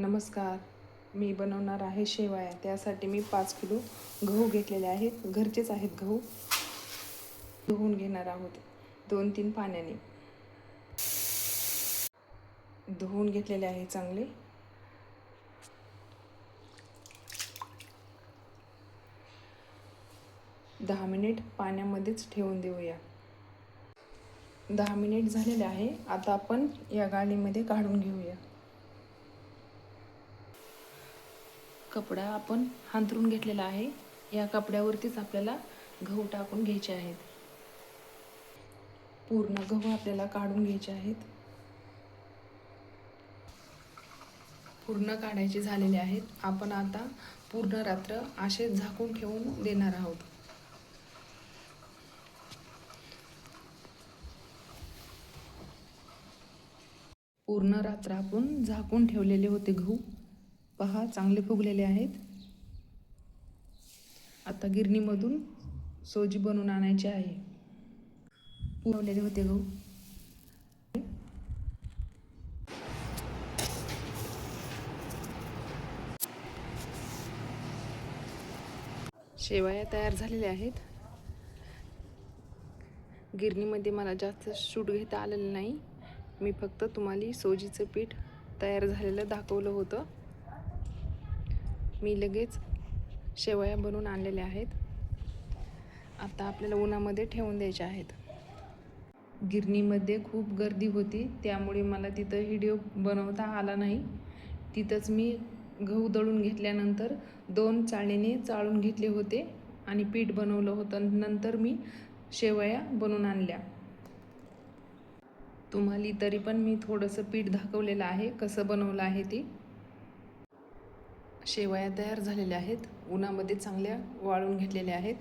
नमस्कार. मी बनवणार आहे शेवया. त्यासाठी मी 5 किलो गहू घेतलेले आहेत. घरचेच आहेत गहू. धुवून घेणार आहोत 2-3 पाण्याने. धुवून घेतलेले आहे चांगले. दहा मिनिट पाण्यामध्येच ठेवून देऊया. 10 मिनिट झालेले आहे. आता आपण या गाळणीमध्ये काढून घेऊया. कपडा आपण हांतरून घेतलेला आहे. या कपड्यावरतीच आपल्याला गहू टाकून घ्यायचे आहेत. पूर्ण गहू आपल्याला काढून घ्यायचे आहेत. पूर्ण काढायचे झालेले आहेत. आपण आता पूर्ण रात्र असे झाकून ठेवून देणार आहोत. पूर्ण रात्र आपण झाकून ठेवलेले होते गहू. पहा, चांगले फुगलेले आहेत. आता गिरणीमधून सोजी बनवून आणायची आहे. फुगवलेले होते गहू. शेवया तयार झालेल्या आहेत. गिरणीमध्ये मला जास्त शूट घेता आलेलं नाही. मी फक्त तुम्हाला सोजीचं पीठ तयार झालेलं दाखवलं होतं. मी लगेच शेवया बनवून आणलेल्या आहेत. आता आपल्याला उन्हामध्ये ठेवून द्यायच्या आहेत. गिरणीमध्ये खूप गर्दी होती, त्यामुळे मला तिथं व्हिडिओ बनवता आला नाही. तिथंच मी गहू दळून घेतल्यानंतर 2 चाळणीने चाळून घेतले होते आणि पीठ बनवलं होतं. नंतर मी शेवया बनवून आणल्या. तुम्हाला तरी पण मी थोडंसं पीठ दाखवलेलं आहे, कसं बनवलं आहे ते. शेवया तयार झालेल्या आहेत. उन्हामध्ये चांगल्या वाळून घेतलेल्या आहेत.